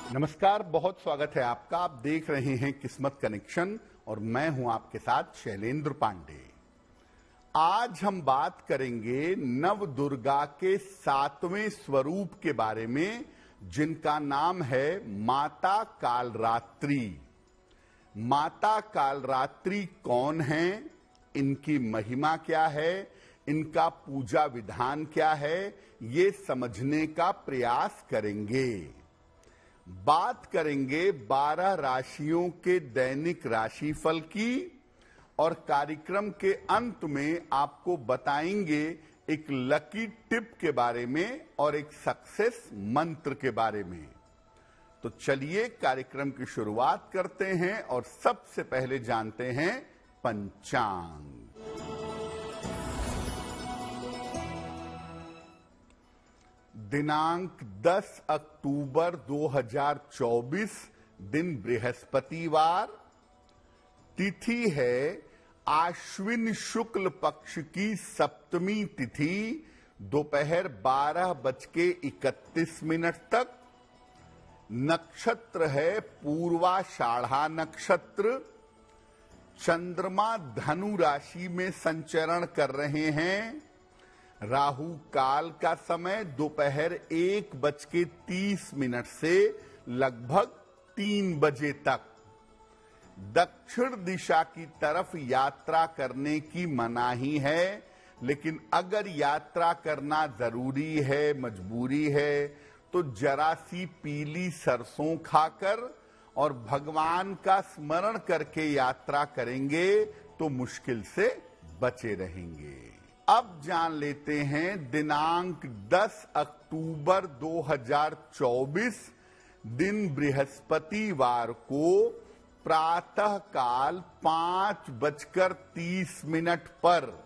नमस्कार, बहुत स्वागत है आपका। आप देख रहे हैं किस्मत कनेक्शन और मैं हूं आपके साथ शैलेंद्र पांडे। आज हम बात करेंगे नव दुर्गा के 7वें स्वरूप के बारे में, जिनका नाम है माता कालरात्रि। माता कालरात्रि कौन है, इनकी महिमा क्या है, इनका पूजा विधान क्या है, ये समझने का प्रयास करेंगे। बात करेंगे 12 राशियों के दैनिक राशिफल की और कार्यक्रम के अंत में आपको बताएंगे एक लकी टिप के बारे में और एक सक्सेस मंत्र के बारे में। तो चलिए कार्यक्रम की शुरुआत करते हैं और सबसे पहले जानते हैं पंचांग। दिनांक 10 अक्टूबर 2024, दिन बृहस्पतिवार, तिथि है आश्विन शुक्ल पक्ष की सप्तमी तिथि, दोपहर 12:31 तक। नक्षत्र है पूर्वाषाढ़ा नक्षत्र। चंद्रमा धनु राशि में संचरण कर रहे हैं। राहु काल का समय दोपहर 1:30 से लगभग 3 बजे तक। दक्षिण दिशा की तरफ यात्रा करने की मनाही है, लेकिन अगर यात्रा करना जरूरी है, मजबूरी है, तो जरा सी पीली सरसों खाकर और भगवान का स्मरण करके यात्रा करेंगे तो मुश्किल से बचे रहेंगे। अब जान लेते हैं दिनांक 10 अक्टूबर 2024, दिन बृहस्पतिवार को प्रातः काल 5:30 पर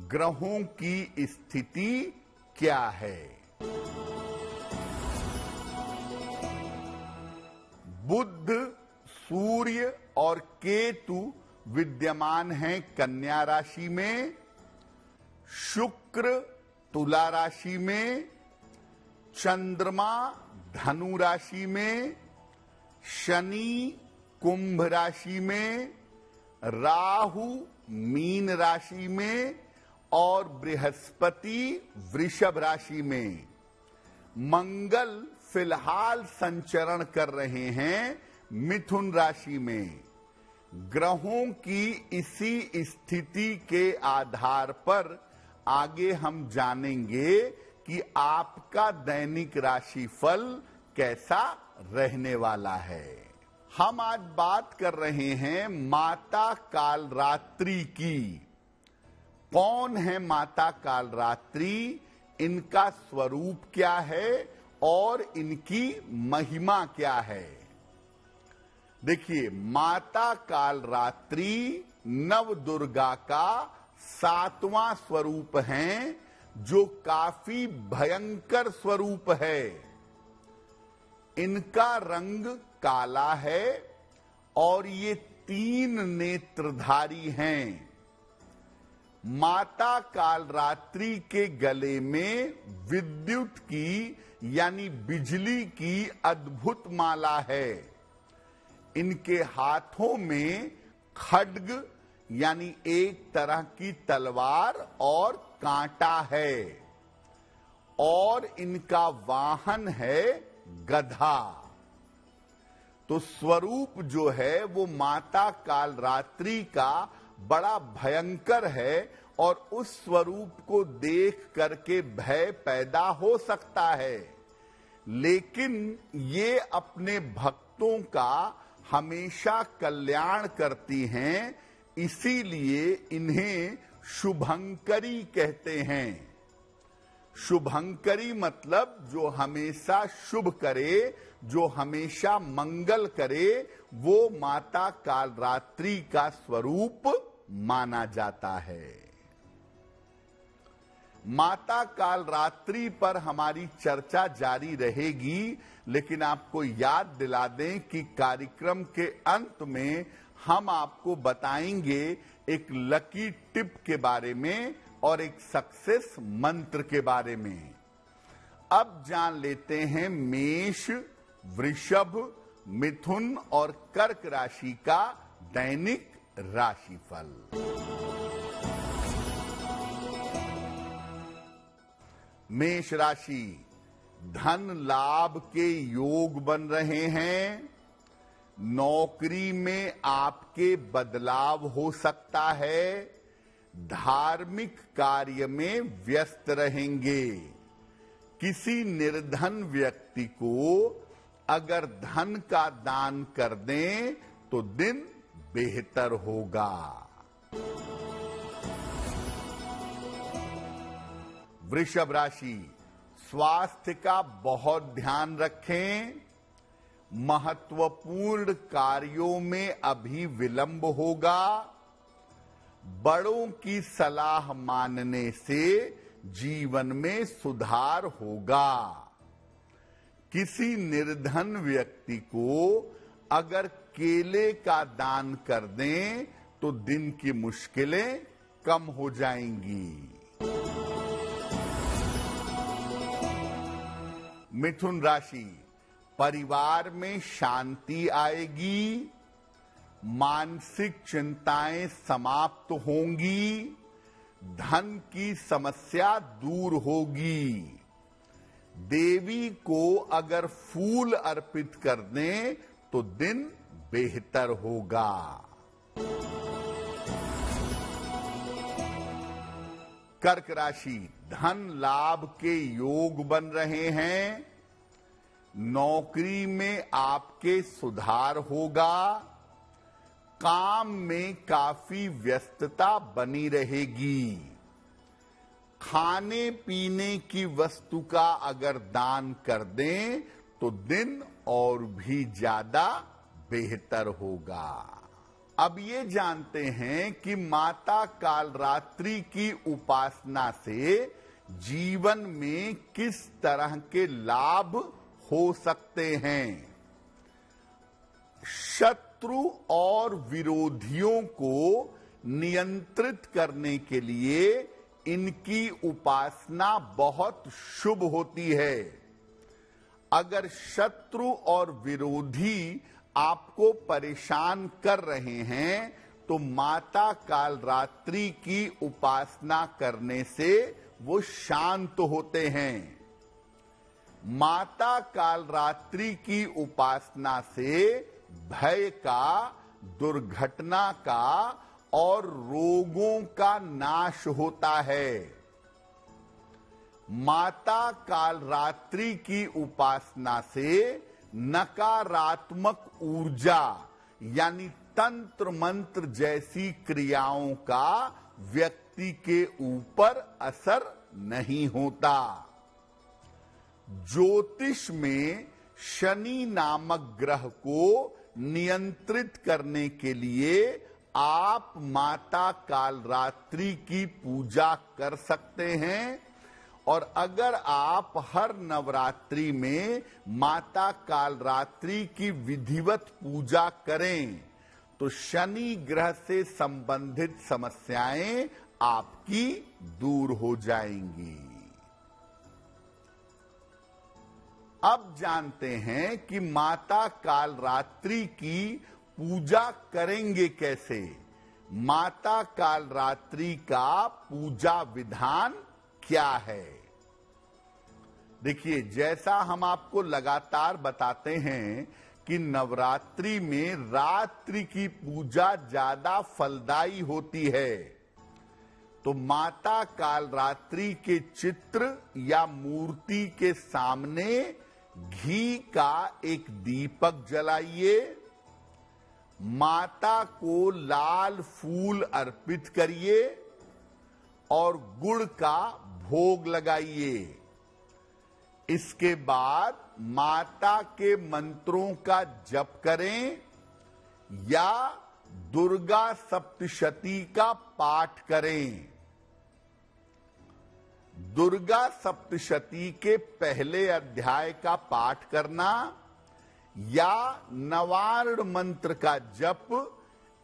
ग्रहों की स्थिति क्या है। बुध, सूर्य और केतु विद्यमान हैं कन्या राशि में। शुक्र तुला राशि में, चंद्रमा धनु राशि में, शनि कुंभ राशि में, राहु मीन राशि में और बृहस्पति वृषभ राशि में। मंगल फिलहाल संचरण कर रहे हैं मिथुन राशि में। ग्रहों की इसी स्थिति के आधार पर आगे हम जानेंगे कि आपका दैनिक राशिफल कैसा रहने वाला है। हम आज बात कर रहे हैं माता कालरात्रि की। कौन है माता कालरात्रि, इनका स्वरूप क्या है और इनकी महिमा क्या है। देखिए, माता कालरात्रि नव दुर्गा का 7वां स्वरूप हैं, जो काफी भयंकर स्वरूप है। इनका रंग काला है और ये 3 नेत्रधारी हैं। माता कालरात्रि के गले में विद्युत की यानी बिजली की अद्भुत माला है। इनके हाथों में खड्ग यानी एक तरह की तलवार और कांटा है और इनका वाहन है गधा। तो स्वरूप जो है वो माता कालरात्रि का बड़ा भयंकर है और उस स्वरूप को देख करके भय पैदा हो सकता है, लेकिन ये अपने भक्तों का हमेशा कल्याण करती हैं, इसीलिए इन्हें शुभंकरी कहते हैं। शुभंकरी मतलब जो हमेशा शुभ करे, जो हमेशा मंगल करे, वो माता कालरात्रि का स्वरूप माना जाता है। माता कालरात्रि पर हमारी चर्चा जारी रहेगी, लेकिन आपको याद दिला दें कि कार्यक्रम के अंत में हम आपको बताएंगे एक लकी टिप के बारे में और एक सक्सेस मंत्र के बारे में। अब जान लेते हैं मेष, वृषभ, मिथुन और कर्क राशि का दैनिक राशिफल। मेष राशि, धन लाभ के योग बन रहे हैं। नौकरी में आपके बदलाव हो सकता है। धार्मिक कार्य में व्यस्त रहेंगे। किसी निर्धन व्यक्ति को अगर धन का दान कर दें तो दिन बेहतर होगा। वृषभ राशि, स्वास्थ्य का बहुत ध्यान रखें। महत्वपूर्ण कार्यों में अभी विलंब होगा। बड़ों की सलाह मानने से जीवन में सुधार होगा। किसी निर्धन व्यक्ति को अगर केले का दान कर दें तो दिन की मुश्किलें कम हो जाएंगी। मिथुन राशि, परिवार में शांति आएगी। मानसिक चिंताएं समाप्त होंगी। धन की समस्या दूर होगी। देवी को अगर फूल अर्पित कर दें तो दिन बेहतर होगा। कर्क राशि, धन लाभ के योग बन रहे हैं। नौकरी में आपके सुधार होगा। काम में काफी व्यस्तता बनी रहेगी। खाने पीने की वस्तु का अगर दान कर दें तो दिन और भी ज्यादा बेहतर होगा। अब ये जानते हैं कि माता कालरात्रि की उपासना से जीवन में किस तरह के लाभ हो सकते हैं। शत्रु और विरोधियों को नियंत्रित करने के लिए इनकी उपासना बहुत शुभ होती है। अगर शत्रु और विरोधी आपको परेशान कर रहे हैं तो माता कालरात्रि की उपासना करने से वो शांत होते हैं। माता कालरात्रि की उपासना से भय का, दुर्घटना का और रोगों का नाश होता है। माता कालरात्रि की उपासना से नकारात्मक ऊर्जा यानी तंत्र मंत्र जैसी क्रियाओं का व्यक्ति के ऊपर असर नहीं होता। ज्योतिष में शनि नामक ग्रह को नियंत्रित करने के लिए आप माता कालरात्रि की पूजा कर सकते हैं। और अगर आप हर नवरात्रि में माता कालरात्रि की विधिवत पूजा करें तो शनि ग्रह से संबंधित समस्याएं आपकी दूर हो जाएंगी। अब जानते हैं कि माता कालरात्रि की पूजा करेंगे कैसे। माता कालरात्रि का पूजा विधान क्या है। देखिए, जैसा हम आपको लगातार बताते हैं कि नवरात्रि में रात्रि की पूजा ज्यादा फलदायी होती है, तो माता कालरात्रि के चित्र या मूर्ति के सामने घी का एक दीपक जलाइए। माता को लाल फूल अर्पित करिए और गुड़ का भोग लगाइए। इसके बाद माता के मंत्रों का जप करें या दुर्गा सप्तशती का पाठ करें। दुर्गा सप्तशती के पहले अध्याय का पाठ करना या नवार्ण मंत्र का जप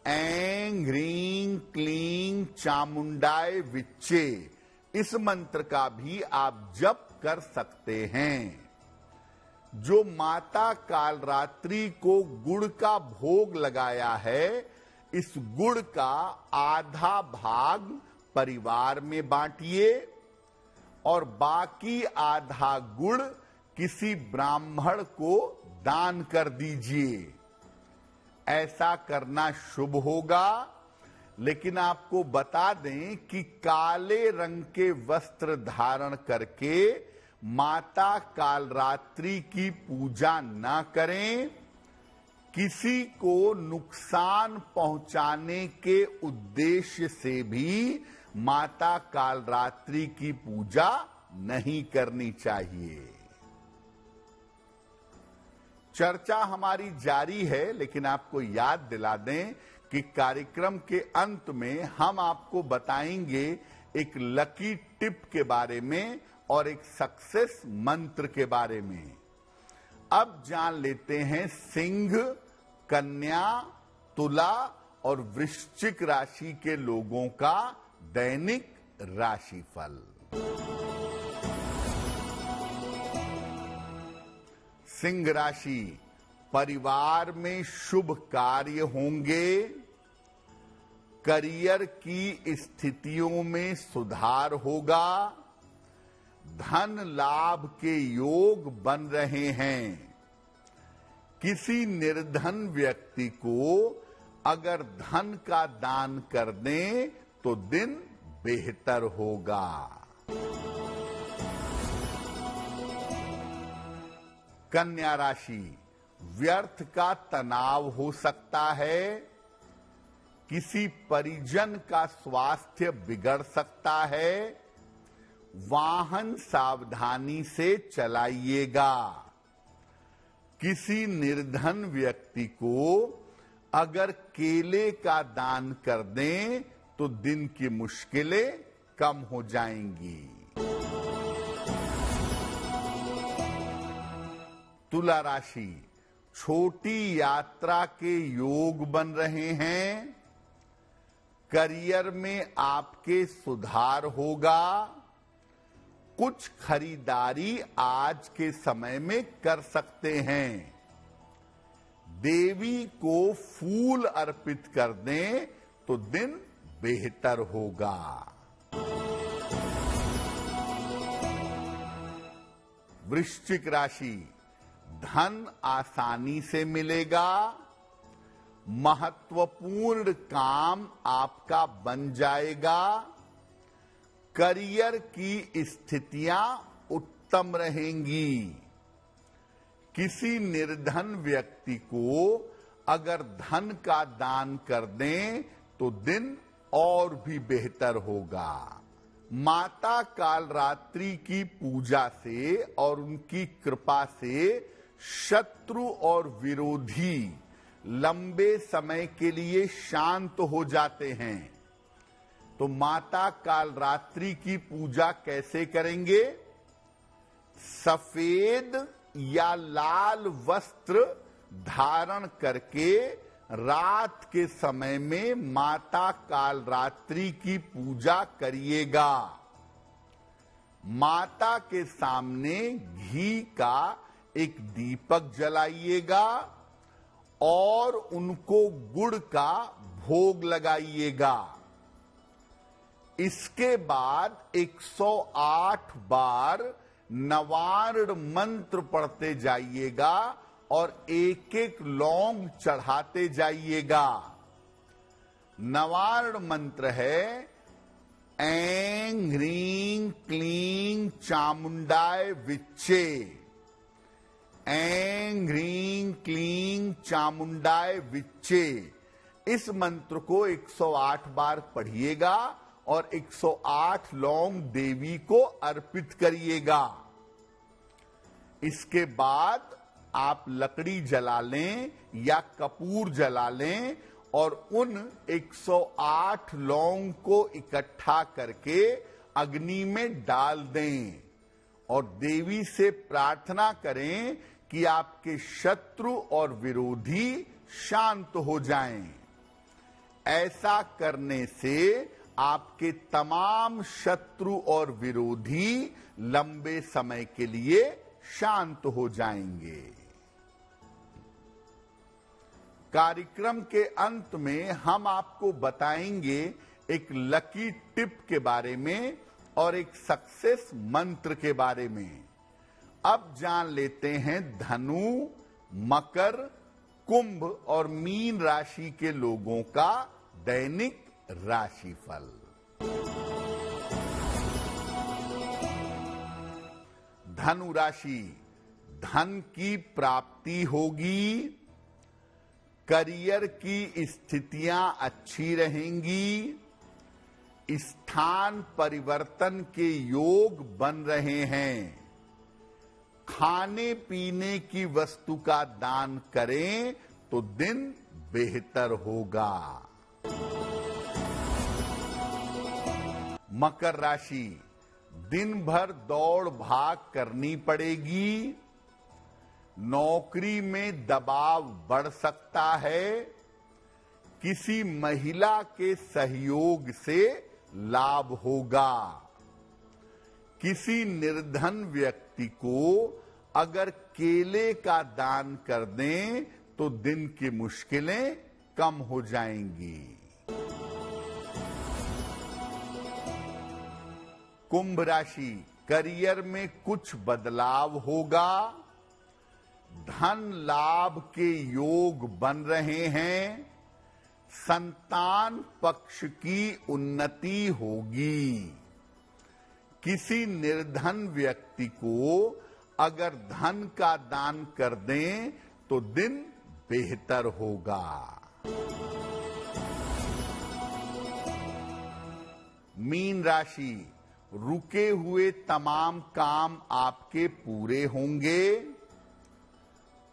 ऐं ह्रीं क्लीं चामुंडाय विच्चे, इस मंत्र का भी आप जप कर सकते हैं। जो माता कालरात्रि को गुड़ का भोग लगाया है, इस गुड़ का आधा भाग परिवार में बांटिए और बाकी आधा गुड़ किसी ब्राह्मण को दान कर दीजिए। ऐसा करना शुभ होगा, लेकिन आपको बता दें कि काले रंग के वस्त्र धारण करके माता कालरात्रि की पूजा न करें। किसी को नुकसान पहुंचाने के उद्देश्य से भी माता कालरात्रि की पूजा नहीं करनी चाहिए। चर्चा हमारी जारी है, लेकिन आपको याद दिला दें कि कार्यक्रम के अंत में हम आपको बताएंगे एक लकी टिप के बारे में और एक सक्सेस मंत्र के बारे में। अब जान लेते हैं सिंह, कन्या, तुला और वृश्चिक राशि के लोगों का दैनिक राशिफल। सिंह राशि, परिवार में शुभ कार्य होंगे। करियर की स्थितियों में सुधार होगा। धन लाभ के योग बन रहे हैं। किसी निर्धन व्यक्ति को अगर धन का दान कर दें तो दिन बेहतर होगा। कन्या राशि, व्यर्थ का तनाव हो सकता है। किसी परिजन का स्वास्थ्य बिगड़ सकता है। वाहन सावधानी से चलाइएगा। किसी निर्धन व्यक्ति को अगर केले का दान कर दें तो दिन की मुश्किलें कम हो जाएंगी। तुला राशि, छोटी यात्रा के योग बन रहे हैं। करियर में आपके सुधार होगा। कुछ खरीदारी आज के समय में कर सकते हैं। देवी को फूल अर्पित कर दें तो दिन बेहतर होगा। वृश्चिक राशि, धन आसानी से मिलेगा। महत्वपूर्ण काम आपका बन जाएगा। करियर की स्थितियां उत्तम रहेंगी। किसी निर्धन व्यक्ति को अगर धन का दान कर दें तो दिन और भी बेहतर होगा। माता कालरात्रि की पूजा से और उनकी कृपा से शत्रु और विरोधी लंबे समय के लिए शांत हो जाते हैं। तो माता कालरात्रि की पूजा कैसे करेंगे? सफेद या लाल वस्त्र धारण करके रात के समय में माता कालरात्रि की पूजा करिएगा। माता के सामने घी का एक दीपक जलाइएगा और उनको गुड़ का भोग लगाइएगा। इसके बाद 108 बार नवार्ण मंत्र पढ़ते जाइएगा और एक एक लौंग चढ़ाते जाइएगा। नवार्ण मंत्र है ऐं ह्रीं क्लीं चामुंडाय विच्चे। ऐं ह्रीं क्लीं चामुंडाय विच्चे। इस मंत्र को 108 बार पढ़िएगा और 108 लौंग देवी को अर्पित करिएगा। इसके बाद आप लकड़ी जला लें या कपूर जला लें और उन 108 लौंग को इकट्ठा करके अग्नि में डाल दें और देवी से प्रार्थना करें कि आपके शत्रु और विरोधी शांत हो जाएं। ऐसा करने से आपके तमाम शत्रु और विरोधी लंबे समय के लिए शांत हो जाएंगे। कार्यक्रम के अंत में हम आपको बताएंगे एक लकी टिप के बारे में और एक सक्सेस मंत्र के बारे में। अब जान लेते हैं धनु, मकर, कुंभ और मीन राशि के लोगों का दैनिक राशिफल। धनु राशि, धन की प्राप्ति होगी, करियर की स्थितियां अच्छी रहेंगी, स्थान परिवर्तन के योग बन रहे हैं, खाने पीने की वस्तु का दान करें तो दिन बेहतर होगा। मकर राशि, दिन भर दौड़ भाग करनी पड़ेगी, नौकरी में दबाव बढ़ सकता है, किसी महिला के सहयोग से लाभ होगा, किसी निर्धन व्यक्ति को अगर केले का दान कर दें तो दिन की मुश्किलें कम हो जाएंगी। कुंभ राशि, करियर में कुछ बदलाव होगा, धन लाभ के योग बन रहे हैं, संतान पक्ष की उन्नति होगी, किसी निर्धन व्यक्ति को अगर धन का दान कर दें तो दिन बेहतर होगा। मीन राशि, रुके हुए तमाम काम आपके पूरे होंगे,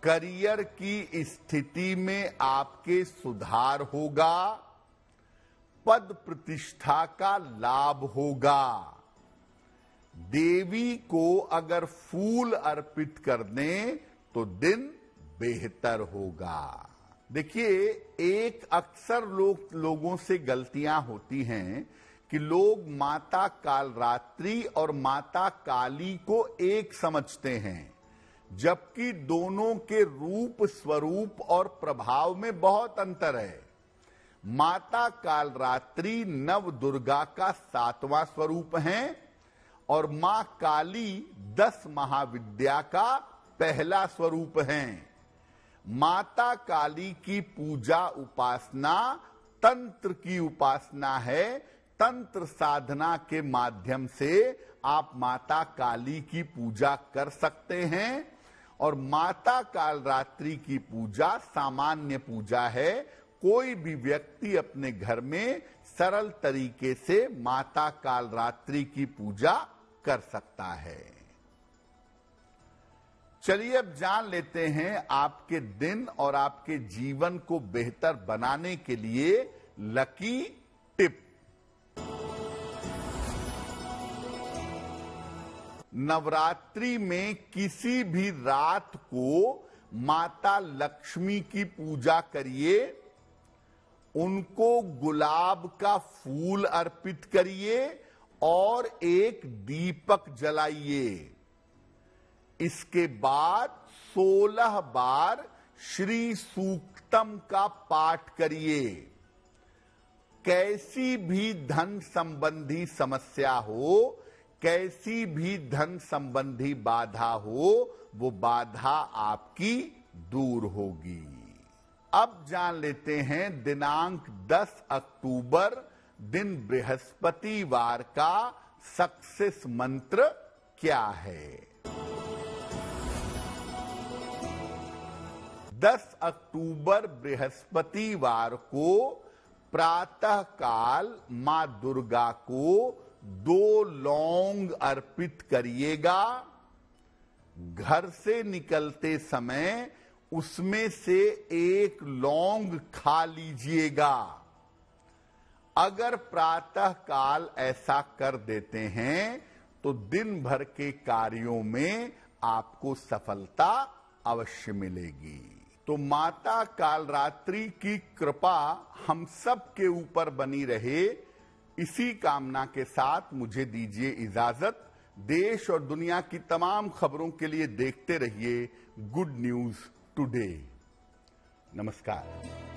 करियर की स्थिति में आपके सुधार होगा, पद प्रतिष्ठा का लाभ होगा, देवी को अगर फूल अर्पित कर दें तो दिन बेहतर होगा। देखिए, एक अक्सर लोगों से गलतियां होती हैं कि लोग माता कालरात्रि और माता काली को एक समझते हैं, जबकि दोनों के रूप, स्वरूप और प्रभाव में बहुत अंतर है। माता कालरात्रि नव दुर्गा का 7वां स्वरूप है और मां काली 10 महाविद्या का पहला स्वरूप है। माता काली की पूजा उपासना तंत्र की उपासना है। तंत्र साधना के माध्यम से आप माता काली की पूजा कर सकते हैं और माता कालरात्रि की पूजा सामान्य पूजा है। कोई भी व्यक्ति अपने घर में सरल तरीके से माता कालरात्रि की पूजा कर सकता है। चलिए अब जान लेते हैं आपके दिन और आपके जीवन को बेहतर बनाने के लिए लकी टिप। नवरात्रि में किसी भी रात को माता लक्ष्मी की पूजा करिए, उनको गुलाब का फूल अर्पित करिए और एक दीपक जलाइए। इसके बाद 16 बार श्री सूक्तम का पाठ करिए। कैसी भी धन संबंधी समस्या हो, कैसी भी धन संबंधी बाधा हो, वो बाधा आपकी दूर होगी। अब जान लेते हैं दिनांक 10 अक्टूबर दिन बृहस्पतिवार का सक्सेस मंत्र क्या है। 10 अक्टूबर बृहस्पतिवार को प्रातः काल मां दुर्गा को 2 लौंग अर्पित करिएगा। घर से निकलते समय उसमें से 1 लौंग खा लीजिएगा। अगर प्रातः काल ऐसा कर देते हैं तो दिन भर के कार्यों में आपको सफलता अवश्य मिलेगी। तो माता कालरात्रि की कृपा हम सब के ऊपर बनी रहे, इसी कामना के साथ मुझे दीजिए इजाजत। देश और दुनिया की तमाम खबरों के लिए देखते रहिए गुड न्यूज टुडे। नमस्कार।